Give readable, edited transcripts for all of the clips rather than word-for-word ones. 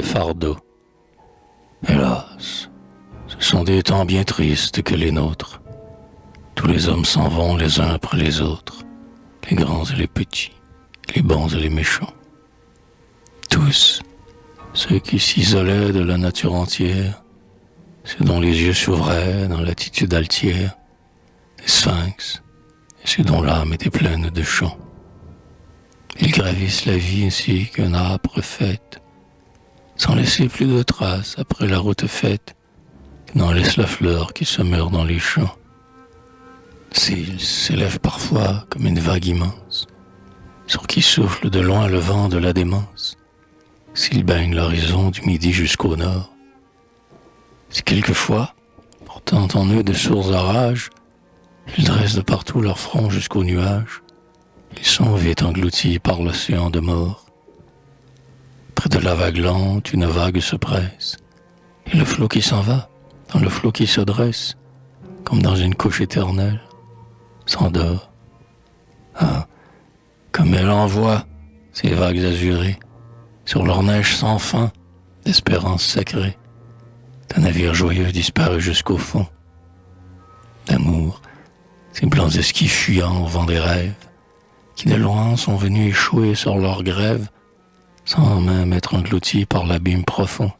vrai fardeau. Hélas, ce sont des temps bien tristes que les nôtres. Tous les hommes s'en vont les uns après les autres, les grands et les petits, les bons et les méchants. Tous, ceux qui s'isolaient de la nature entière, ceux dont les yeux s'ouvraient dans l'attitude altière, des sphinx, et ceux dont l'âme était pleine de chants. Ils gravissent la vie ainsi qu'un âpre fête, sans laisser plus de traces après la route faite, que n'en laisse la fleur qui se meurt dans les champs. S'ils s'élèvent parfois comme une vague immense, sur qui souffle de loin le vent de la démence, s'ils baignent l'horizon du midi jusqu'au nord, si quelquefois, portant en eux de sourds orages, ils dressent de partout leur front jusqu'aux nuages, ils sont vite engloutis par l'océan de mort. Près de la vague lente, une vague se presse, et le flot qui s'en va, dans le flot qui se dresse, comme dans une couche éternelle, s'endort. Ah, comme elle envoie ces vagues azurées sur leur neige sans fin d'espérance sacrée, d'un navire joyeux disparu jusqu'au fond. D'amour, ces blancs esquifs fuyant au vent des rêves, qui de loin sont venus échouer sur leur grève, sans même être engloutis par l'abîme profond.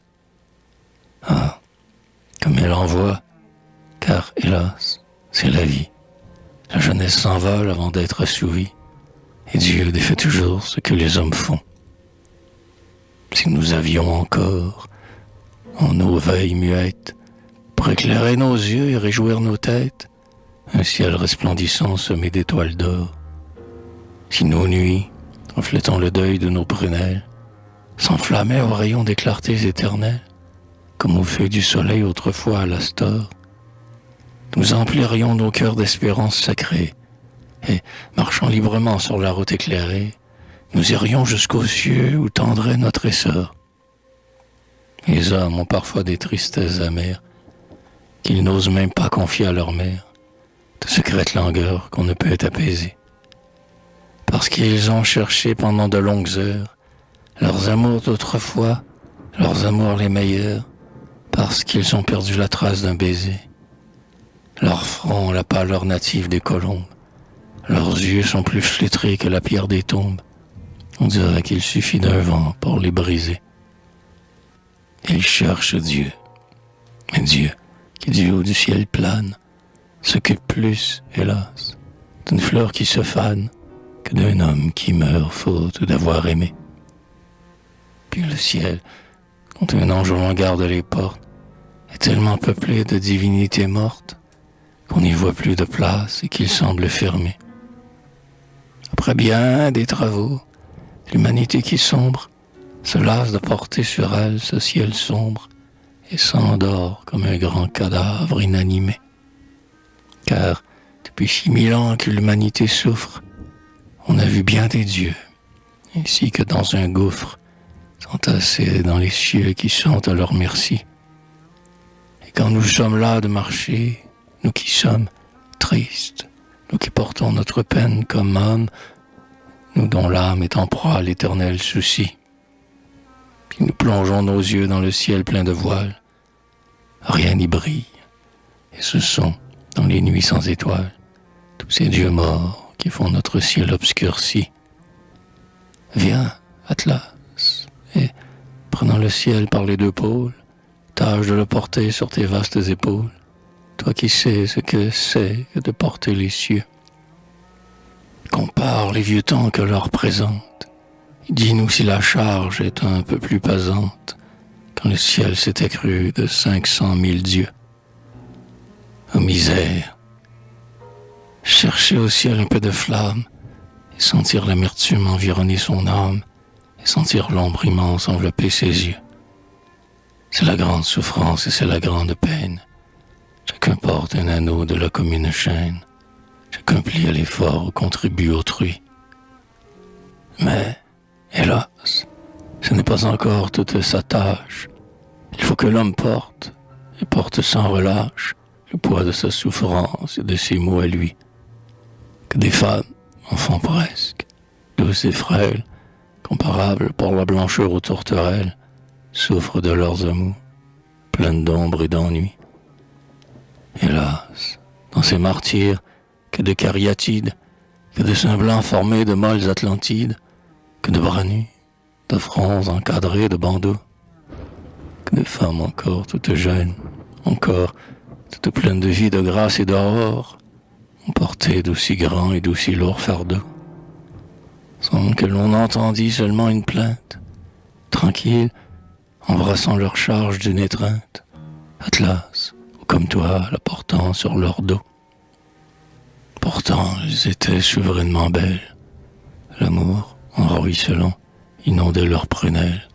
Ah, comme elle envoie, car hélas, c'est la vie. La jeunesse s'envole avant d'être assouvie, et Dieu défait toujours ce que les hommes font. Si nous avions encore, en nos veilles muettes, pour éclairer nos yeux et réjouir nos têtes, un ciel resplendissant semé d'étoiles d'or, si nos nuits, reflétant le deuil de nos prunelles, s'enflammaient aux rayons des clartés éternelles, comme au feu du soleil autrefois à l'astor, nous emplirions nos cœurs d'espérance sacrée, et, marchant librement sur la route éclairée, nous irions jusqu'aux cieux où tendrait notre essor. Les hommes ont parfois des tristesses amères, qu'ils n'osent même pas confier à leur mère, de secrètes langueurs qu'on ne peut apaiser. Parce qu'ils ont cherché pendant de longues heures leurs amours d'autrefois, leurs amours les meilleurs, parce qu'ils ont perdu la trace d'un baiser. Leur front, la pâleur native des colombes, leurs yeux sont plus flétrés que la pierre des tombes. On dirait qu'il suffit d'un vent pour les briser. Ils cherchent Dieu, mais Dieu, qui du haut du ciel plane, s'occupe plus, hélas, d'une fleur qui se fane que d'un homme qui meurt faute d'avoir aimé. Puis le ciel, dont un ange loin garde les portes, est tellement peuplé de divinités mortes qu'on n'y voit plus de place et qu'il semble fermé. Après bien des travaux, l'humanité qui sombre se lasse de porter sur elle ce ciel sombre et s'endort comme un grand cadavre inanimé. Car depuis 6000 ans que l'humanité souffre, on a vu bien des dieux, ainsi que dans un gouffre, s'entasser dans les cieux qui sont à leur merci. Et quand nous sommes là de marcher, nous qui sommes tristes, nous qui portons notre peine comme hommes, nous dont l'âme est en proie à l'éternel souci, puis nous plongeons nos yeux dans le ciel plein de voiles, rien n'y brille, et ce sont, dans les nuits sans étoiles, tous ces dieux morts qui font notre ciel obscurci. Viens, Atlas, et, prenant le ciel par les deux pôles, tâche de le porter sur tes vastes épaules, toi qui sais ce que c'est que de porter les cieux. Compare les vieux temps que leur présente, et dis-nous si la charge est un peu plus pesante, quand le ciel s'est accru de 500 000 dieux. Ô misère, chercher au ciel un peu de flamme, et sentir l'amertume environner son âme, et sentir l'ombre immense envelopper ses yeux. C'est la grande souffrance et c'est la grande peine. Chacun porte un anneau de la commune chaîne. Chacun plie à l'effort, contribue autrui. Mais, hélas, ce n'est pas encore toute sa tâche. Il faut que l'homme porte, et porte sans relâche, le poids de sa souffrance et de ses maux à lui. Que des femmes en font presque, douces et frêles, comparables pour la blancheur aux tourterelles, souffrent de leurs amours, pleines d'ombre et d'ennui. Hélas, dans ces martyrs, que de cariatides, que de seins blancs formés de molles Atlantides, que de bras nus, de fronts encadrés de bandeaux, que de femmes encore toutes jeunes, encore toutes pleines de vie, de grâce et d'aurore, ont porté d'aussi grands et d'aussi lourds fardeaux, sans que l'on entendît seulement une plainte, tranquille, embrassant leur charge d'une étreinte, Atlas, ou comme toi, la portant sur leur dos. Pourtant, elles étaient souverainement belles. L'amour, en ruisselant, inondait leurs prunelles.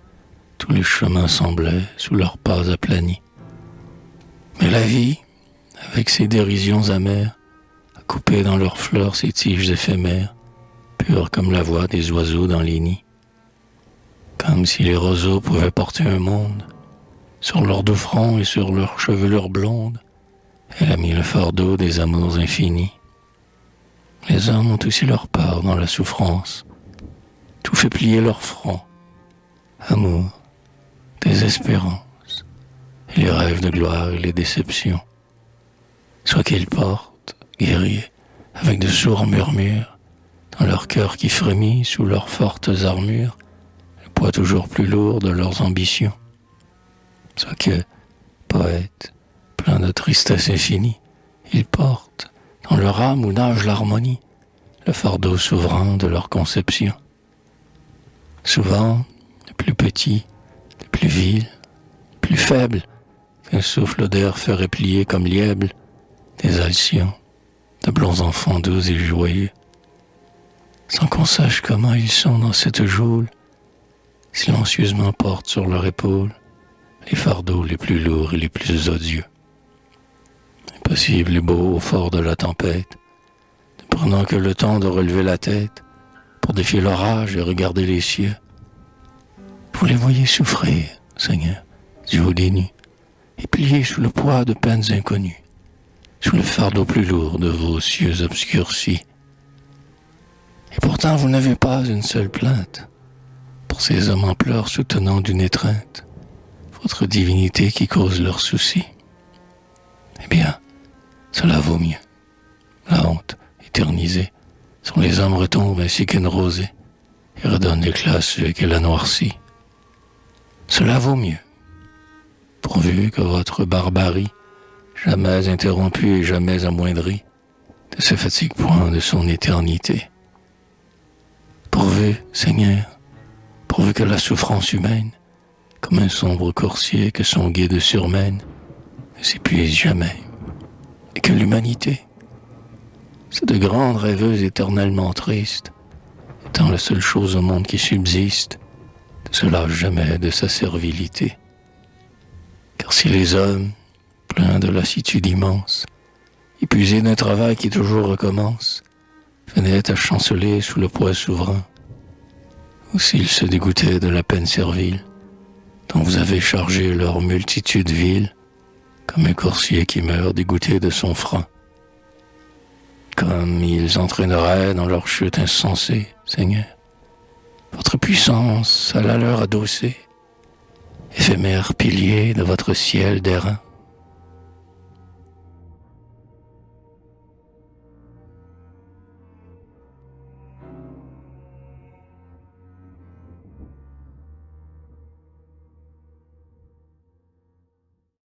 Tous les chemins semblaient sous leurs pas aplanis. Mais la vie, avec ses dérisions amères, a coupé dans leurs fleurs ses tiges éphémères, pures comme la voix des oiseaux dans les nids. Comme si les roseaux pouvaient porter un monde, sur leurs deux fronts et sur leurs chevelures blondes, elle a mis le fardeau des amours infinis. Les hommes ont aussi leur part dans la souffrance, tout fait plier leur front, amour, désespérance, et les rêves de gloire et les déceptions. Soit qu'ils portent, guerriers, avec de sourds murmures, dans leur cœur qui frémit sous leurs fortes armures, le poids toujours plus lourd de leurs ambitions. Soit que, poètes, pleins de tristesse infinie, ils portent, dans leur âme où nage l'harmonie, le fardeau souverain de leur conception. Souvent, le plus petit, le plus vil, le plus faible, qu'un souffle d'air ferait plier comme lièble, des alcyons, de blonds enfants doux et joyeux, sans qu'on sache comment ils sont dans cette geôle, silencieusement portent sur leur épaule les fardeaux les plus lourds et les plus odieux. Impossible et beau au fort de la tempête, ne prenant que le temps de relever la tête pour défier l'orage et regarder les cieux. Vous les voyez souffrir, Seigneur, du haut des nues, et pliés sous le poids de peines inconnues, sous le fardeau plus lourd de vos cieux obscurcis. Et pourtant vous n'avez pas une seule plainte pour ces hommes en pleurs soutenant d'une étreinte votre divinité qui cause leurs soucis. Eh bien, cela vaut mieux. La honte, éternisée, sur les hommes retombe ainsi qu'une rosée et redonne l'éclat à ceux qu'elle a noircis. Cela vaut mieux, pourvu que votre barbarie, jamais interrompue et jamais amoindrie, ne se fatigue point de son éternité. Pourvu, Seigneur, pourvu que la souffrance humaine, comme un sombre coursier que son guide surmène, ne s'épuise jamais, et que l'humanité, cette grande rêveuse éternellement triste, étant la seule chose au monde qui subsiste, ne se lâche jamais de sa servilité. Car si les hommes, pleins de lassitude immense, épuisés d'un travail qui toujours recommence, venaient à chanceler sous le poids souverain, ou s'ils se dégoûtaient de la peine servile, dont vous avez chargé leur multitude vile, comme un coursier qui meurt dégoûté de son frein. Comme ils entraîneraient dans leur chute insensée, Seigneur, votre puissance à la leur adossée, éphémère pilier de votre ciel d'airain,